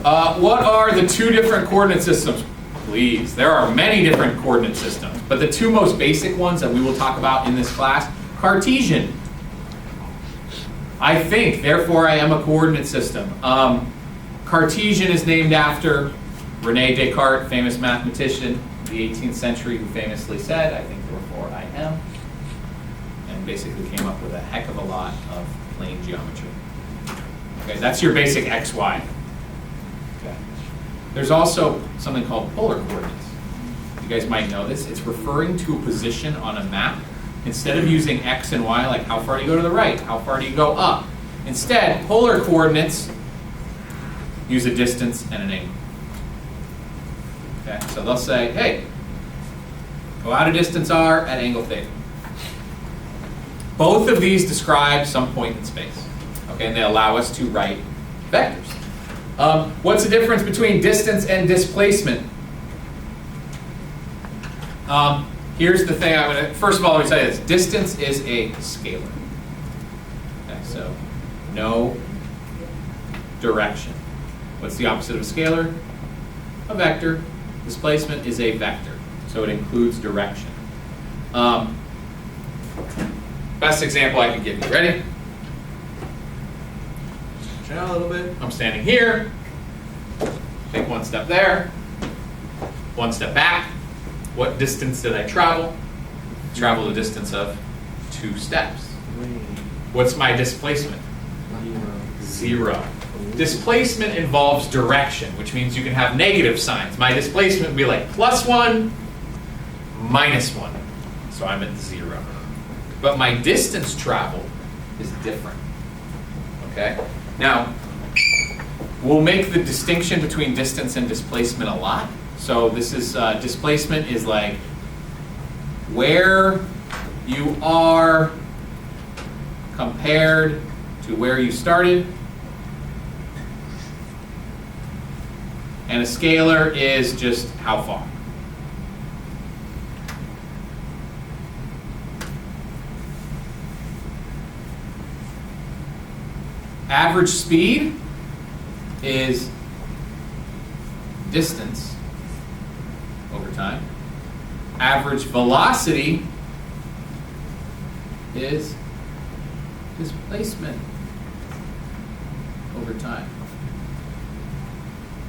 What are the two different coordinate systems? Please, there are many different coordinate systems, but the two most basic ones that we will talk about in this class, Cartesian. I think, therefore I am a coordinate system. Cartesian is named after René Descartes, famous mathematician, the 18th century, who famously said, I think therefore I am, and basically came up with a heck of a lot of plane geometry. Okay, that's your basic XY. Okay. There's also something called polar coordinates. You guys might know this. It's referring to a position on a map. Instead of using X and Y, like how far do you go to the right, how far do you go up? Instead, polar coordinates use a distance and an angle. Okay, so they'll say, hey, go out a distance r at angle theta. Both of these describe some point in space. Okay, and they allow us to write vectors. What's the difference between distance and displacement? Here's the thing. First of all, let me tell you this. Distance is a scalar. Okay, so no direction. What's the opposite of a scalar? A vector. Displacement is a vector, so it includes direction. Best example I can give you. Ready? Stretch out a little bit. I'm standing here. Take one step there. One step back. What distance did I travel? Travel the distance of 2 steps. What's my displacement? 0. Displacement involves direction, which means you can have negative signs. My displacement would be like +1, -1. So I'm at 0. But my distance traveled is different. Okay? Now, we'll make the distinction between distance and displacement a lot. So this is, displacement is like where you are compared to where you started. And a scalar is just how far. Average speed is distance over time. Average velocity is displacement over time.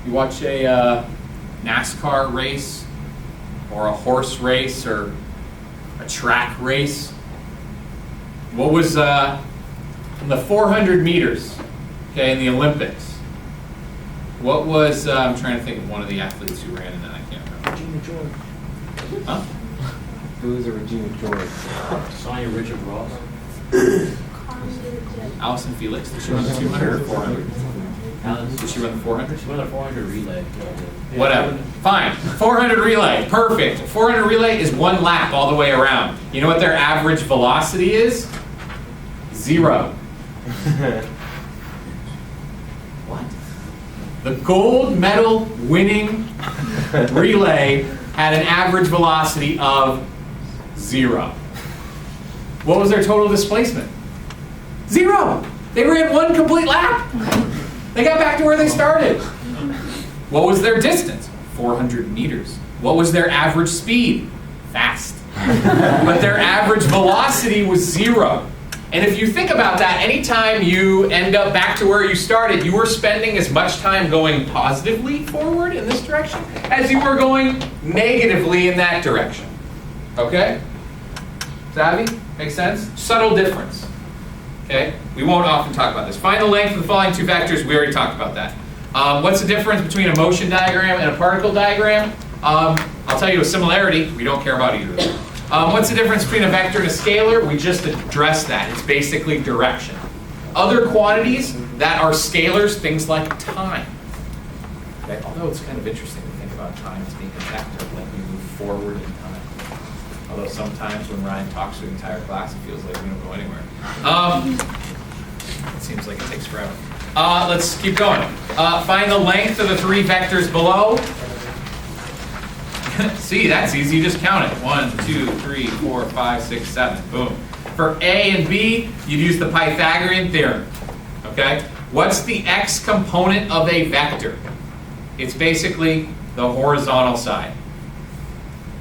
You watch a NASCAR race or a horse race or a track race. What was in the 400 meters, okay, in the Olympics? What was, I'm trying to think of one of the athletes who ran in that, I can't remember. Regina George. Huh? Who is a Regina George? Sonia Richard Ross. Allison Felix, did she run the 200 or 400? Did she run the 400? She won the 400 relay. Whatever. Fine. 400 relay. Perfect. 400 relay is 1 lap all the way around. You know what their average velocity is? 0. What? The gold medal winning relay had an average velocity of 0. What was their total displacement? 0. They ran 1 complete lap. They got back to where they started. What was their distance? 400 meters. What was their average speed? Fast. But their average velocity was 0. And if you think about that, anytime you end up back to where you started, you were spending as much time going positively forward in this direction as you were going negatively in that direction. Okay? Savvy? Make sense? Subtle difference. Okay? We won't often talk about this. Find the length of the following 2 vectors. We already talked about that. What's the difference between a motion diagram and a particle diagram? I'll tell you a similarity. We don't care about either of them. What's the difference between a vector and a scalar? We just addressed that. It's basically direction. Other quantities that are scalars, things like time. Okay? Although it's kind of interesting to think about time as being a vector, like we move forward in time. Although sometimes when Ryan talks to the entire class, it feels like we don't go anywhere. It seems like it takes forever. Let's keep going. Find the length of the 3 vectors below. See, that's easy. You just count it. 1, 2, 3, 4, 5, 6, 7. Boom. For A and B, you'd use the Pythagorean theorem. Okay? What's the x component of a vector? It's basically the horizontal side.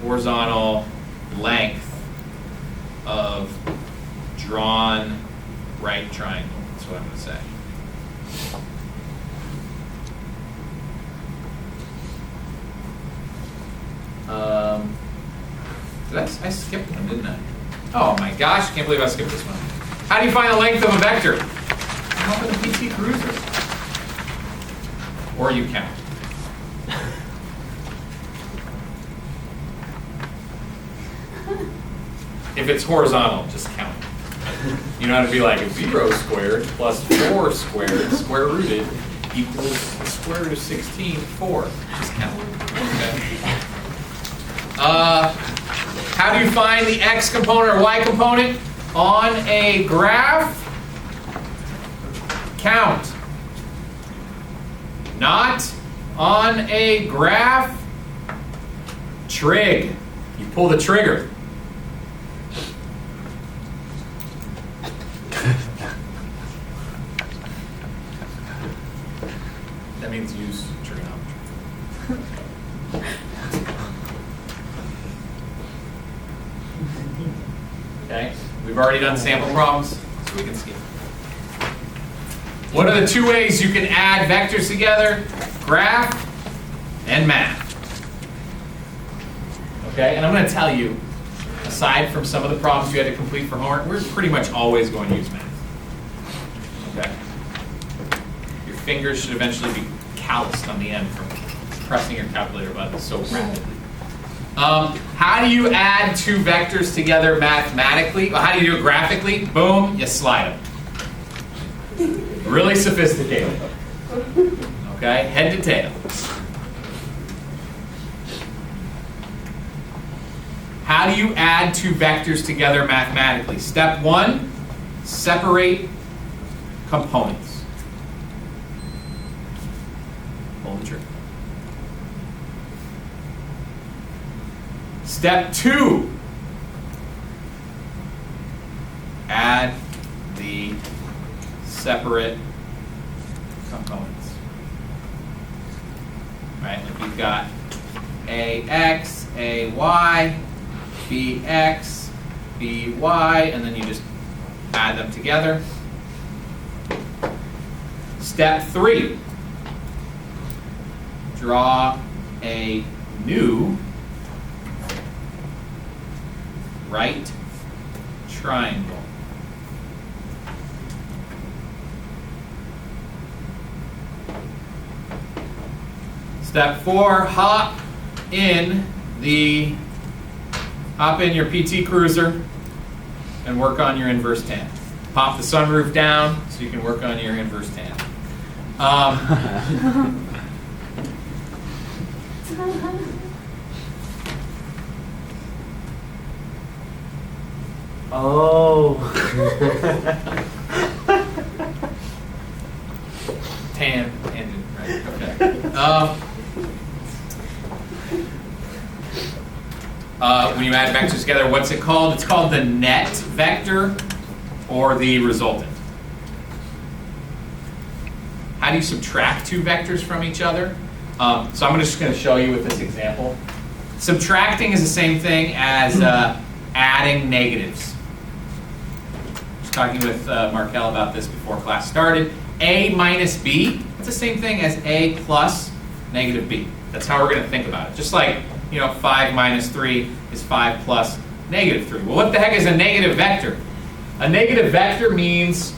Horizontal length of drawn right triangle. That's what I'm going to say. I skipped one, didn't I? Oh my gosh, can't believe I skipped this one. How do you find the length of a vector? Count with a PT Cruiser. Or you count. If it's horizontal, just count. You know how to be like 0 squared plus 4 squared square rooted equals the square root of 16, 4. Just count. Okay. How do you find the x component or y component on a graph? Count. Not on a graph. Trig. You pull the trigger. That means use trigonometry. Okay, we've already done sample problems, so we can skip. What are the two ways you can add vectors together? Graph and math. Okay, and I'm going to tell you, aside from some of the problems you had to complete for homework, we're pretty much always going to use math. Okay? Your fingers should eventually be calloused on the end from pressing your calculator button so rapidly. How do you add two vectors together mathematically? Well, how do you do it graphically? Boom, you slide them. Really sophisticated. Okay, head to tail. How do you add two vectors together mathematically? Step 1, separate components. Pull the trigger. Step 2, add the separate components. Right, like you've got AX, AY, BX, BY, and then you just add them together. Step 3, draw a new right triangle. Step 4, hop in your PT Cruiser and work on your inverse tan. Pop the sunroof down so you can work on your inverse tan. Oh. Tan engine, right? Okay. When you add vectors together, what's it called? It's called the net vector or the resultant. How do you subtract two vectors from each other? So I'm just going to show you with this example. Subtracting is the same thing as adding negatives. I was talking with Markel about this before class started. A minus B, it's the same thing as A plus negative B. That's how we're going to think about it. Just like, 5 minus 3 is 5 plus negative 3. Well, what the heck is a negative vector? A negative vector means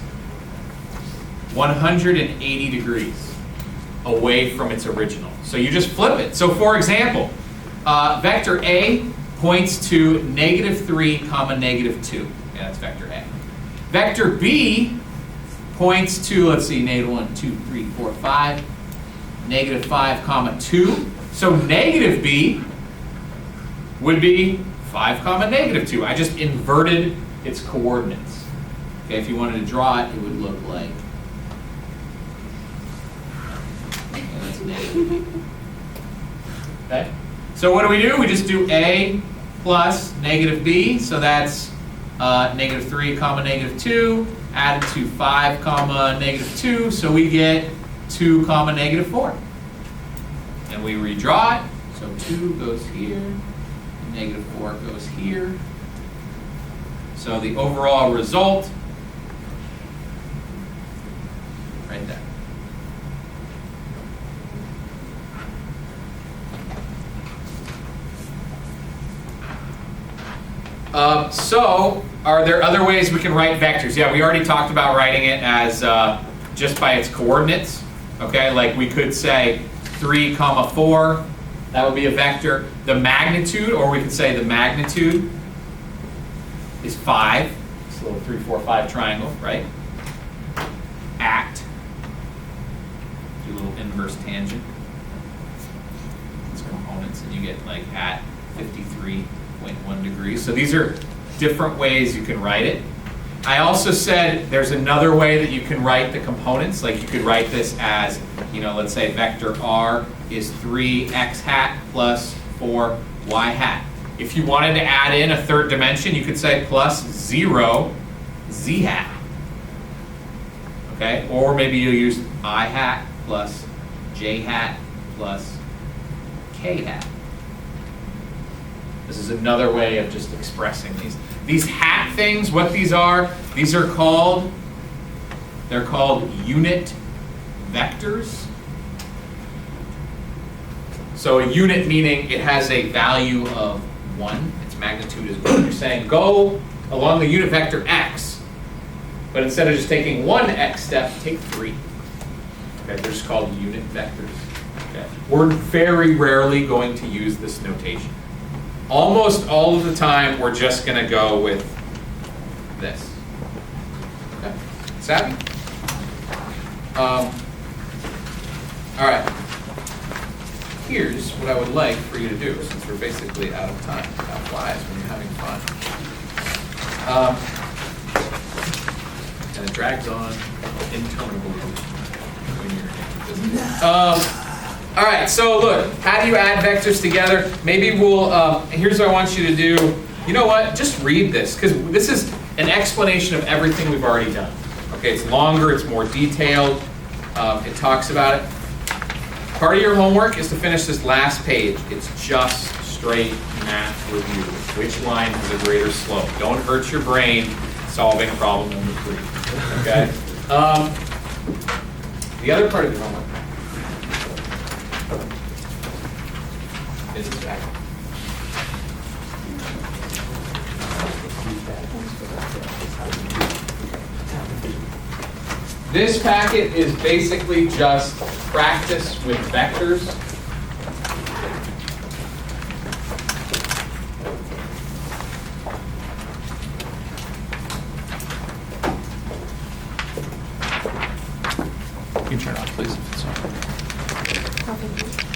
180 degrees away from its original. So you just flip it. So for example, vector A points to negative 3 comma negative 2. Yeah, that's vector A. Vector B points to, let's see, negative 1, 2, 3, 4, 5, negative 5 comma 2. So negative B would be 5 comma negative 2. I just inverted its coordinates. Okay, if you wanted to draw it, it would look like, that's negative B. Okay, so what do? We just do A plus negative B, so that's negative 3 comma negative 2, added to 5 comma negative 2, so we get 2 comma negative 4. and we redraw it. So 2 goes here, negative 4 goes here. So the overall result, right there. So, are there other ways we can write vectors? Yeah, we already talked about writing it as just by its coordinates. Okay, like we could say 3, 4. That would be a vector. The magnitude, or we could say the magnitude is 5. It's a little 3, 4, 5 triangle, right? At. Do a little inverse tangent. It's components, and you get like at 53.1 degrees. So these are different ways you can write it. I also said there's another way that you can write the components. Like you could write this as, let's say vector r is 3x hat plus 4y hat. If you wanted to add in a third dimension, you could say plus 0 z hat. Okay? Or maybe you'll use I hat plus j hat plus k hat. This is another way of just expressing these. These hat things, what these are called, they're called unit vectors. So a unit meaning it has a value of 1, its magnitude is 1. You're saying go along the unit vector x, but instead of just taking one x step, take 3. Okay, they're just called unit vectors. Okay. We're very rarely going to use this notation. Almost all of the time, we're just going to go with this. Okay. Savvy? All right. Here's what I would like for you to do, since we're basically out of time. That flies when you're having fun. And it drags on interminably when you're all right, so look, how do you add vectors together? Maybe we'll, here's what I want you to do. You know what? Just read this, because this is an explanation of everything we've already done. Okay, it's longer, it's more detailed, it talks about it. Part of your homework is to finish this last page. It's just straight math review. Which line has a greater slope? Don't hurt your brain solving problem number 3. Okay? The other part of your homework is this packet. This packet is basically just practice with vectors. You can turn it off, please, if it's on.